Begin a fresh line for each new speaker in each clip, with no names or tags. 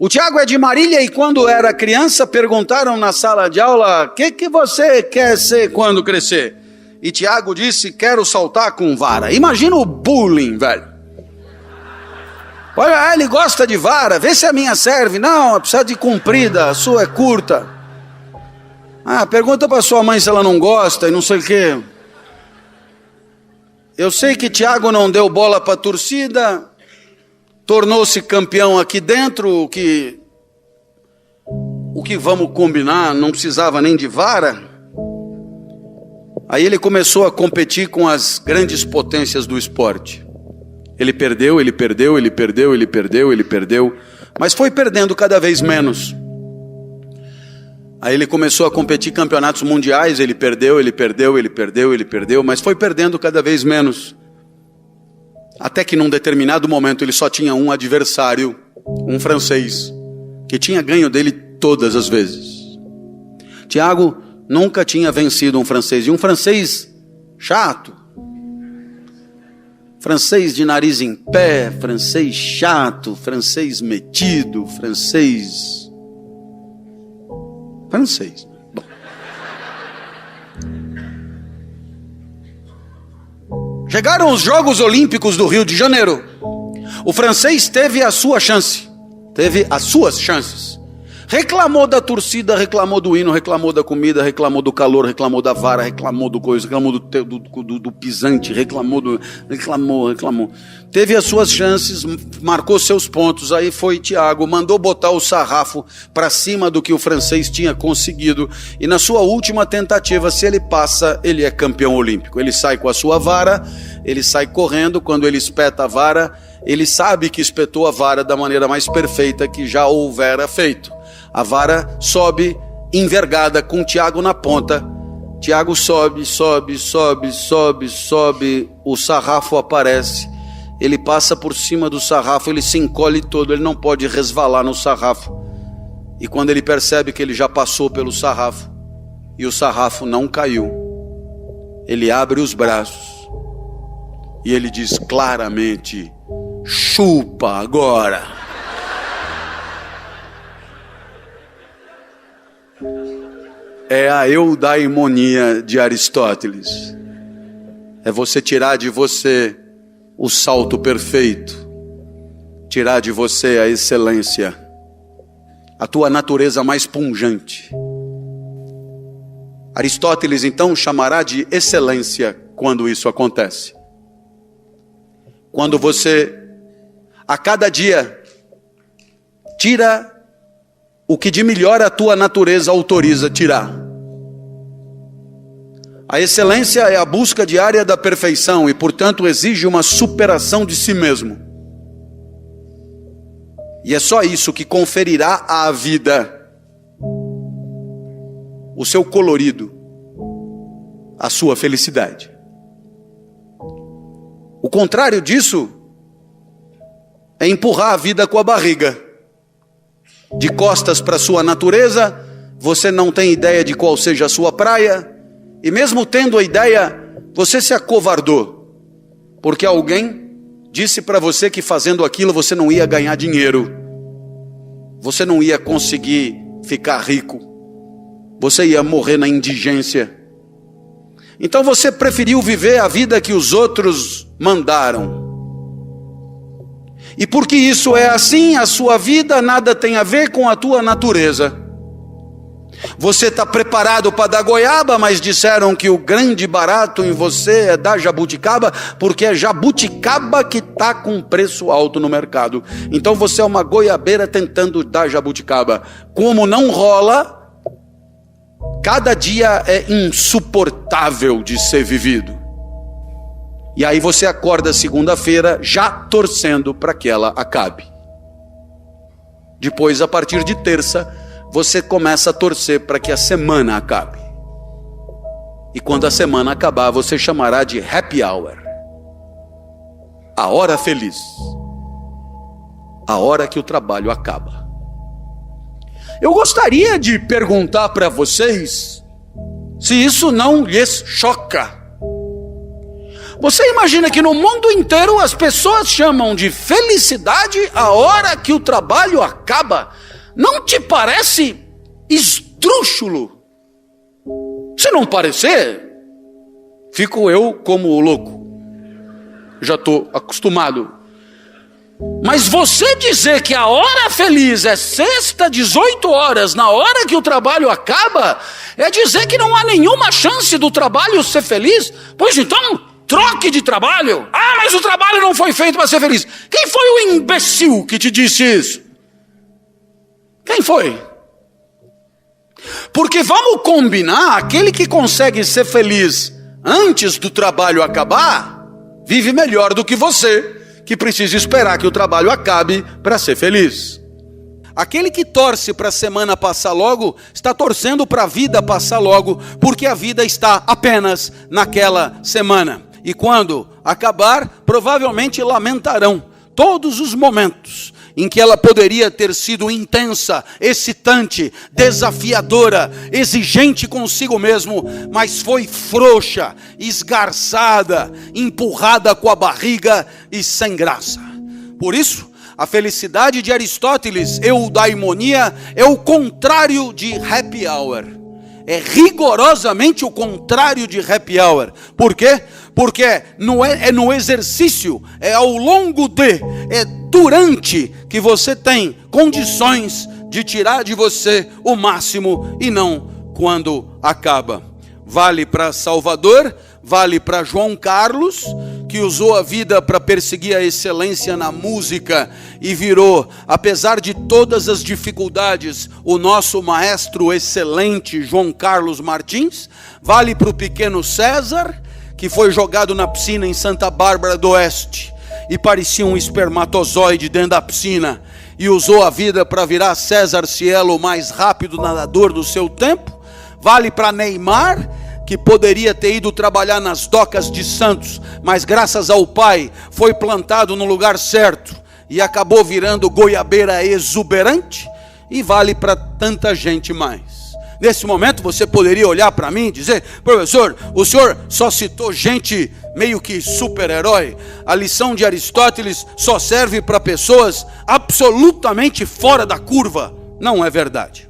O Tiago é de Marília e quando era criança perguntaram na sala de aula: o que você quer ser quando crescer? E Tiago disse: quero saltar com vara. Imagina o bullying, velho. Olha, ele gosta de vara, vê se a minha serve. Não, precisa de comprida, a sua é curta. Pergunta para sua mãe se ela não gosta e não sei o quê. Eu sei que Tiago não deu bola para a torcida, tornou-se campeão aqui dentro, o que vamos combinar, não precisava nem de vara. Aí ele começou a competir com as grandes potências do esporte. Ele perdeu, mas foi perdendo cada vez menos. Aí ele começou a competir em campeonatos mundiais, ele perdeu, mas foi perdendo cada vez menos. Até que num determinado momento ele só tinha um adversário, um francês, que tinha ganho dele todas as vezes. Tiago nunca tinha vencido um francês, e um francês chato. Francês de nariz em pé, francês chato, francês metido, francês. Bom. Chegaram os Jogos Olímpicos do Rio de Janeiro. O francês teve a sua chance, teve as suas chances. Reclamou da torcida, reclamou do hino, reclamou da comida, reclamou do calor, reclamou da vara, reclamou do coisa, reclamou do pisante, reclamou. Teve as suas chances, marcou seus pontos, aí foi Tiago, mandou botar o sarrafo para cima do que o francês tinha conseguido, e na sua última tentativa, se ele passa, ele é campeão olímpico. Ele sai com a sua vara, ele sai correndo, quando ele espeta a vara, ele sabe que espetou a vara da maneira mais perfeita que já houvera feito. A vara sobe envergada com Tiago na ponta. Tiago sobe, o sarrafo aparece. Ele passa por cima do sarrafo, ele se encolhe todo, ele não pode resvalar no sarrafo. E quando ele percebe que ele já passou pelo sarrafo e o sarrafo não caiu, ele abre os braços e ele diz claramente: chupa agora. É a eudaimonia de Aristóteles. É você tirar de você o salto perfeito, tirar de você a excelência, a tua natureza mais pungente. Aristóteles então chamará de excelência quando isso acontece. Quando você, a cada dia, tira o que de melhor a tua natureza autoriza tirar. A excelência é a busca diária da perfeição e, portanto, exige uma superação de si mesmo. E é só isso que conferirá à vida o seu colorido, a sua felicidade. O contrário disso é empurrar a vida com a barriga. De costas para a sua natureza, você não tem ideia de qual seja a sua praia, e mesmo tendo a ideia, você se acovardou, porque alguém disse para você que fazendo aquilo você não ia ganhar dinheiro, você não ia conseguir ficar rico, você ia morrer na indigência. Então você preferiu viver a vida que os outros mandaram. E porque isso é assim, a sua vida nada tem a ver com a tua natureza. Você está preparado para dar goiaba, mas disseram que o grande barato em você é dar jabuticaba, porque é jabuticaba que está com preço alto no mercado. Então você é uma goiabeira tentando dar jabuticaba. Como não rola, cada dia é insuportável de ser vivido. E aí você acorda segunda-feira já torcendo para que ela acabe. Depois, a partir de terça, você começa a torcer para que a semana acabe. E quando a semana acabar, você chamará de happy hour. A hora feliz. A hora que o trabalho acaba. Eu gostaria de perguntar para vocês se isso não lhes choca. Você imagina que no mundo inteiro as pessoas chamam de felicidade a hora que o trabalho acaba? Não te parece esdrúxulo? Se não parecer, fico eu como o louco. Já estou acostumado. Mas você dizer que a hora feliz é sexta, 18 horas, na hora que o trabalho acaba, é dizer que não há nenhuma chance do trabalho ser feliz? Pois então, troque de trabalho. Ah, mas o trabalho não foi feito para ser feliz. Quem foi o imbecil que te disse isso? Quem foi? Porque vamos combinar, aquele que consegue ser feliz antes do trabalho acabar, vive melhor do que você, que precisa esperar que o trabalho acabe para ser feliz. Aquele que torce para a semana passar logo, está torcendo para a vida passar logo, porque a vida está apenas naquela semana. E quando acabar, provavelmente lamentarão todos os momentos em que ela poderia ter sido intensa, excitante, desafiadora, exigente consigo mesmo, mas foi frouxa, esgarçada, empurrada com a barriga e sem graça. Por isso, a felicidade de Aristóteles, eudaimonia, é o contrário de happy hour. É rigorosamente o contrário de happy hour. Por quê? Porque é no exercício, é ao longo é durante que você tem condições de tirar de você o máximo e não quando acaba. Vale para Salvador, vale para João Carlos, que usou a vida para perseguir a excelência na música e virou, apesar de todas as dificuldades, o nosso maestro excelente João Carlos Martins. Vale para o pequeno César, que foi jogado na piscina em Santa Bárbara do Oeste e parecia um espermatozoide dentro da piscina e usou a vida para virar César Cielo, o mais rápido nadador do seu tempo. Vale para Neymar, que poderia ter ido trabalhar nas docas de Santos, mas graças ao pai foi plantado no lugar certo e acabou virando goiabeira exuberante. E vale para tanta gente mais. Nesse momento você poderia olhar para mim e dizer: professor, o senhor só citou gente meio que super-herói. A lição de Aristóteles só serve para pessoas absolutamente fora da curva. Não é verdade.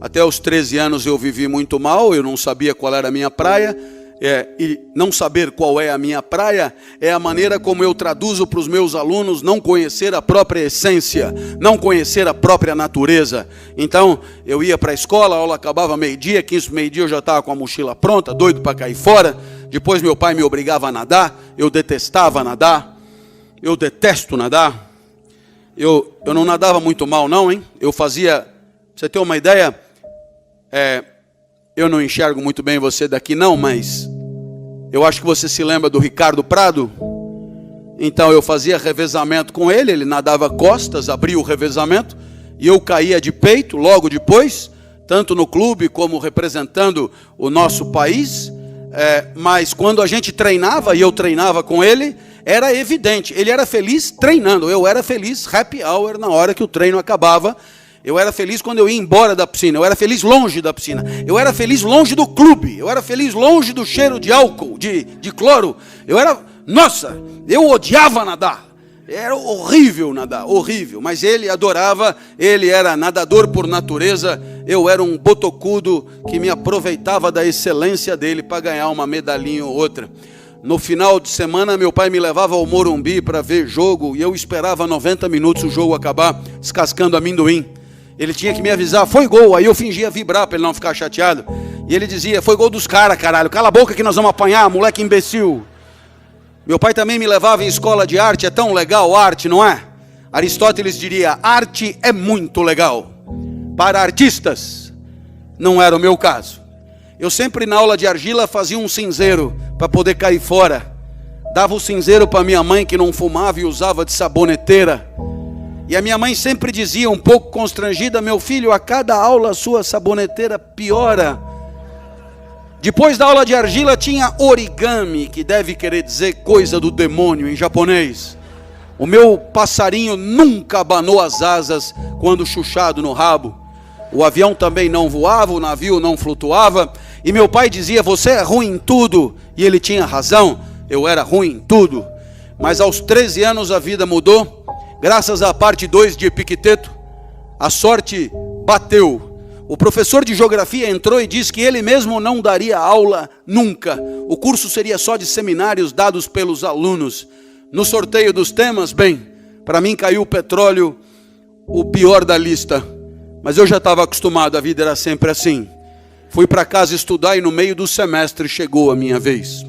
Até os 13 anos eu vivi muito mal, eu não sabia qual era a minha praia. E não saber qual é a minha praia é a maneira como eu traduzo para os meus alunos não conhecer a própria essência, não conhecer a própria natureza. Então eu ia para a escola, a aula acabava meio-dia, 15 meio-dia eu já estava com a mochila pronta, doido para cair fora. Depois meu pai me obrigava a nadar, eu detestava nadar, eu detesto nadar. Eu não nadava muito mal não, hein? Eu fazia, pra você ter uma ideia, eu não enxergo muito bem você daqui não, mas eu acho que você se lembra do Ricardo Prado. Então eu fazia revezamento com ele, ele nadava costas, abria o revezamento, e eu caía de peito logo depois, tanto no clube como representando o nosso país. Mas quando a gente treinava, e eu treinava com ele, era evidente, ele era feliz treinando, eu era feliz happy hour na hora que o treino acabava. Eu era feliz quando eu ia embora da piscina, eu era feliz longe da piscina, eu era feliz longe do clube, eu era feliz longe do cheiro de álcool, de cloro. Nossa, eu odiava nadar, era horrível nadar, horrível. Mas ele adorava, ele era nadador por natureza, eu era um botocudo que me aproveitava da excelência dele para ganhar uma medalhinha ou outra. No final de semana, meu pai me levava ao Morumbi para ver jogo, e eu esperava 90 minutos o jogo acabar, descascando amendoim. Ele tinha que me avisar, foi gol, aí eu fingia vibrar para ele não ficar chateado. E ele dizia, foi gol dos caras, caralho, cala a boca que nós vamos apanhar, moleque imbecil. Meu pai também me levava em escola de arte, é tão legal arte, não é? Aristóteles diria, arte é muito legal. Para artistas, não era o meu caso. Eu sempre na aula de argila fazia um cinzeiro para poder cair fora. Dava o cinzeiro para minha mãe que não fumava e usava de saboneteira. E a minha mãe sempre dizia, um pouco constrangida, meu filho, a cada aula a sua saboneteira piora. Depois da aula de argila tinha origami, que deve querer dizer coisa do demônio em japonês. O meu passarinho nunca abanou as asas quando chuchado no rabo. O avião também não voava, o navio não flutuava. E meu pai dizia, você é ruim em tudo. E ele tinha razão. eu era ruim em tudo. Mas aos 13 anos a vida mudou. Graças à parte 2 de Epicteto, a sorte bateu. O professor de geografia entrou e disse que ele mesmo não daria aula nunca. O curso seria só de seminários dados pelos alunos. No sorteio dos temas, bem, para mim caiu o petróleo, o pior da lista. Mas eu já estava acostumado, a vida era sempre assim. Fui para casa estudar e no meio do semestre chegou a minha vez.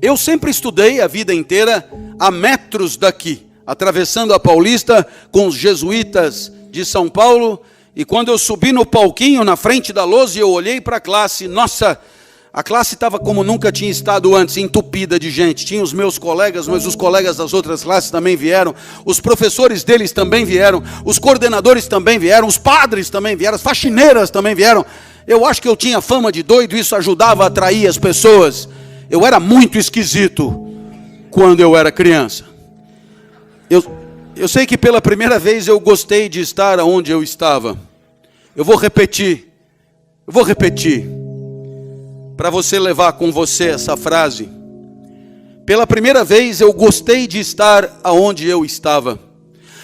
Eu sempre estudei a vida inteira a metros daqui, atravessando a Paulista com os jesuítas de São Paulo. E quando eu subi no palquinho na frente da lousa, eu olhei para a classe. Nossa, a classe estava como nunca tinha estado antes, entupida de gente. Tinha os meus colegas, mas os colegas das outras classes também vieram. Os professores deles também vieram. Os coordenadores também vieram. Os padres também vieram. As faxineiras também vieram. Eu acho que eu tinha fama de doido, isso ajudava a atrair as pessoas. Eu era muito esquisito quando eu era criança. Eu sei que pela primeira vez eu gostei de estar onde eu estava. Eu vou repetir. Para você levar com você essa frase. Pela primeira vez eu gostei de estar aonde eu estava.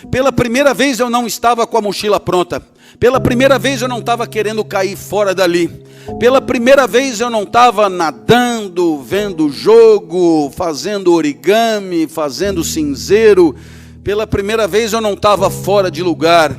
Pela primeira vez eu não estava com a mochila pronta. Pela primeira vez eu não estava querendo cair fora dali. Pela primeira vez eu não estava nadando, vendo jogo, fazendo origami, fazendo cinzeiro. Pela primeira vez eu não estava fora de lugar.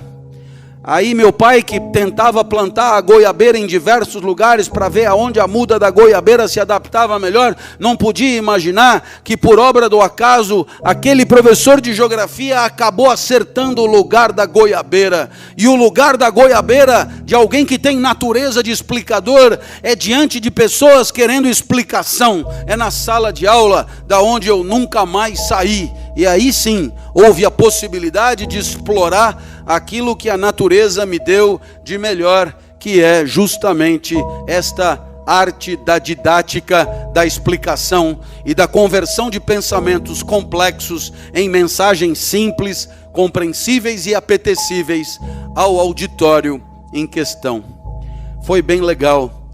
Aí meu pai, que tentava plantar a goiabeira em diversos lugares para ver aonde a muda da goiabeira se adaptava melhor, não podia imaginar que por obra do acaso, aquele professor de geografia acabou acertando o lugar da goiabeira. E o lugar da goiabeira, de alguém que tem natureza de explicador, é diante de pessoas querendo explicação. É na sala de aula, da onde eu nunca mais saí. E aí sim, houve a possibilidade de explorar aquilo que a natureza me deu de melhor, que é justamente esta arte da didática, da explicação e da conversão de pensamentos complexos em mensagens simples, compreensíveis e apetecíveis ao auditório em questão. Foi bem legal.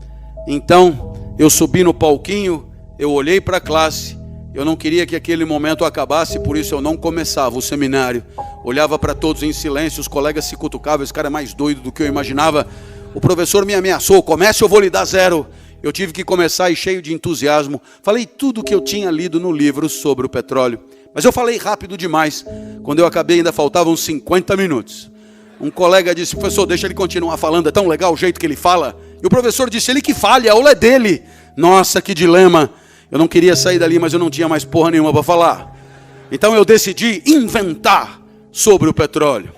Então, eu subi no palquinho, eu olhei para a classe. Eu não queria que aquele momento acabasse, por isso eu não começava o seminário. Olhava para todos em silêncio, os colegas se cutucavam, esse cara é mais doido do que eu imaginava. O professor me ameaçou, comece ou eu vou lhe dar 0. Eu tive que começar e cheio de entusiasmo. Falei tudo o que eu tinha lido no livro sobre o petróleo. Mas eu falei rápido demais. Quando eu acabei ainda faltavam 50 minutos. Um colega disse, professor, deixa ele continuar falando, é tão legal o jeito que ele fala. E o professor disse, ele que fale, a aula é dele. Nossa, que dilema. Eu não queria sair dali, mas eu não tinha mais porra nenhuma para falar. Então eu decidi inventar sobre o petróleo.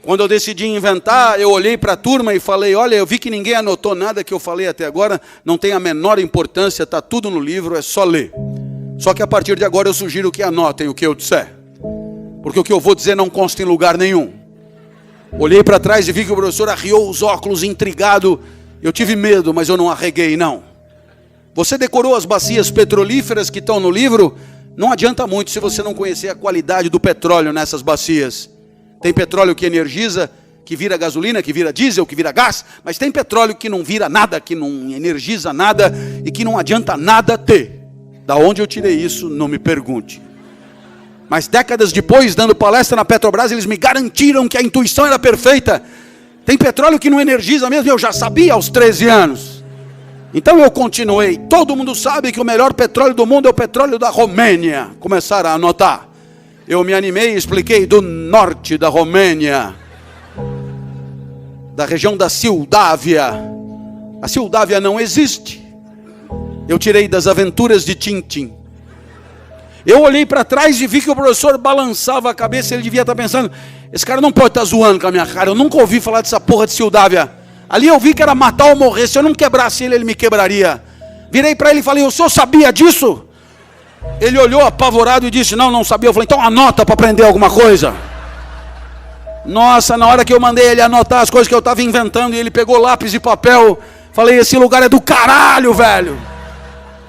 Quando eu decidi inventar, eu olhei para a turma e falei, olha, eu vi que ninguém anotou nada que eu falei até agora, não tem a menor importância, está tudo no livro, é só ler. Só que a partir de agora eu sugiro que anotem o que eu disser. Porque o que eu vou dizer não consta em lugar nenhum. Olhei para trás e vi que o professor arriou os óculos intrigado. Eu tive medo, mas eu não arreguei, não. Você decorou as bacias petrolíferas que estão no livro? Não adianta muito se você não conhecer a qualidade do petróleo nessas bacias. Tem petróleo que energiza, que vira gasolina, que vira diesel, que vira gás. Mas tem petróleo que não vira nada, que não energiza nada e que não adianta nada ter. Da onde eu tirei isso, não me pergunte. Mas décadas depois, dando palestra na Petrobras, eles me garantiram que a intuição era perfeita. Tem petróleo que não energiza mesmo, eu já sabia aos 13 anos. Então eu continuei. Todo mundo sabe que o melhor petróleo do mundo é o petróleo da Romênia. Começaram a anotar. Eu me animei e expliquei do norte da Romênia, da região da Moldávia. A Moldávia não existe. Eu tirei das aventuras de Tintin. Eu olhei para trás e vi que o professor balançava a cabeça. Ele devia estar pensando, esse cara não pode estar zoando com a minha cara. Eu nunca ouvi falar dessa porra de Moldávia. Ali eu vi que era matar ou morrer. Se eu não quebrasse ele, ele me quebraria. Virei para ele e falei, o senhor sabia disso? Ele olhou apavorado e disse, não sabia. Eu falei, então anota para aprender alguma coisa. Nossa, na hora que eu mandei ele anotar as coisas que eu estava inventando, e ele pegou lápis e papel, falei, esse lugar é do caralho, velho.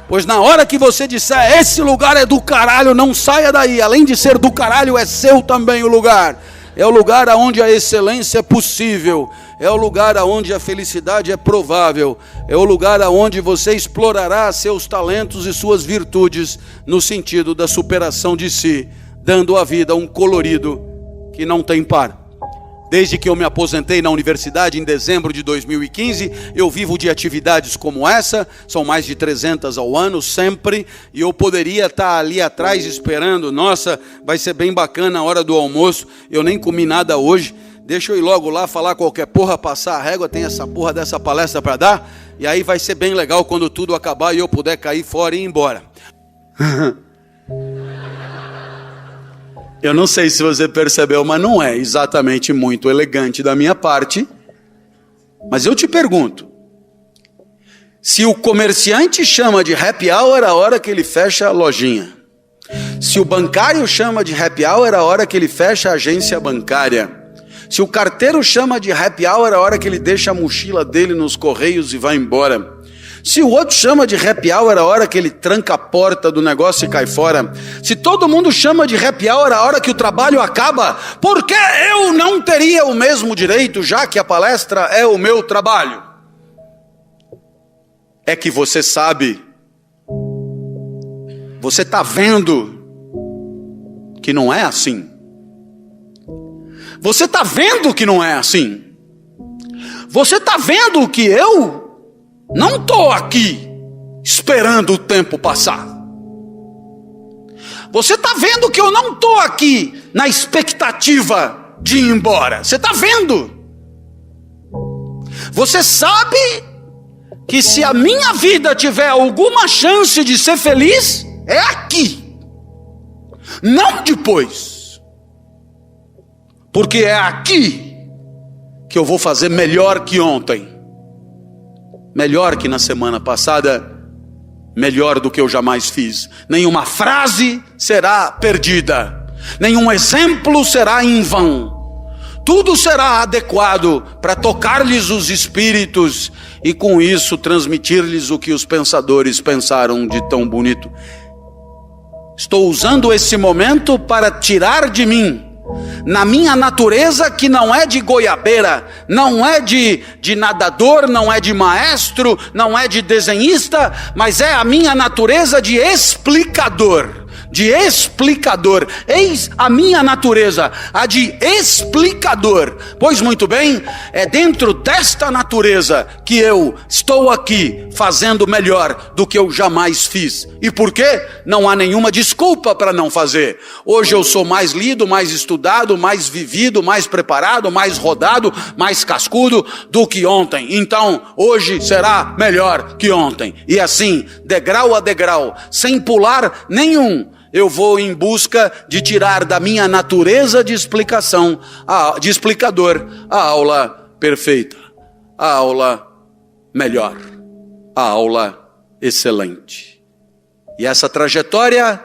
Pois na hora que você disser, esse lugar é do caralho, não saia daí. Além de ser do caralho, é seu também o lugar. é o lugar onde a excelência é possível, é o lugar onde a felicidade é provável, é o lugar onde você explorará seus talentos e suas virtudes no sentido da superação de si, dando à vida um colorido que não tem par. Desde que eu me aposentei na universidade em dezembro de 2015, eu vivo de atividades como essa, são mais de 300 ao ano, sempre, e eu poderia estar ali atrás esperando, nossa, vai ser bem bacana a hora do almoço, eu nem comi nada hoje, deixa eu ir logo lá falar qualquer porra, passar a régua, tem essa porra dessa palestra para dar, e aí vai ser bem legal quando tudo acabar e eu puder cair fora e ir embora. Eu não sei se você percebeu, mas não é exatamente muito elegante da minha parte. Mas eu te pergunto, se o comerciante chama de happy hour a hora que ele fecha a lojinha, se o bancário chama de happy hour a hora que ele fecha a agência bancária, se o carteiro chama de happy hour a hora que ele deixa a mochila dele nos correios e vai embora, se o outro chama de happy hour a hora que ele tranca a porta do negócio e cai fora, se todo mundo chama de happy hour a hora que o trabalho acaba, por que eu não teria o mesmo direito, já que a palestra é o meu trabalho? É que você sabe, você está vendo que não é assim. Você está vendo que não é assim. Você está vendo que eu não estou aqui esperando o tempo passar. Você está vendo que eu não estou aqui na expectativa de ir embora. Você está vendo? Você sabe que se a minha vida tiver alguma chance de ser feliz, é aqui, não depois. Porque é aqui que eu vou fazer melhor que ontem. Melhor que na semana passada, melhor do que eu jamais fiz. Nenhuma frase será perdida, nenhum exemplo será em vão. Tudo será adequado para tocar-lhes os espíritos e com isso transmitir-lhes o que os pensadores pensaram de tão bonito. Estou usando esse momento para tirar de mim, na minha natureza que não é de goiabeira, não é de nadador, não é de maestro, não é de desenhista, mas é a minha natureza de explicador. Eis a minha natureza, a de explicador. Pois muito bem, é dentro desta natureza que eu estou aqui fazendo melhor do que eu jamais fiz. E por quê? Não há nenhuma desculpa para não fazer. Hoje eu sou mais lido, mais estudado, mais vivido, mais preparado, mais rodado, mais cascudo do que ontem. Então, hoje será melhor que ontem. E assim, degrau a degrau, sem pular nenhum, eu vou em busca de tirar da minha natureza de explicação, de explicador, a aula perfeita, a aula melhor, a aula excelente. E essa trajetória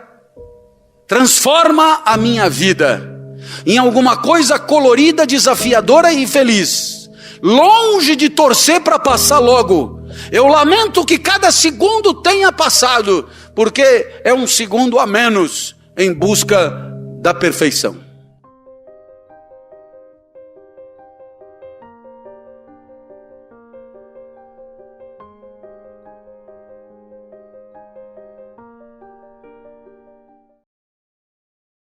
transforma a minha vida em alguma coisa colorida, desafiadora e feliz. Longe de torcer para passar logo. Eu lamento que cada segundo tenha passado, porque é um segundo a menos em busca da perfeição.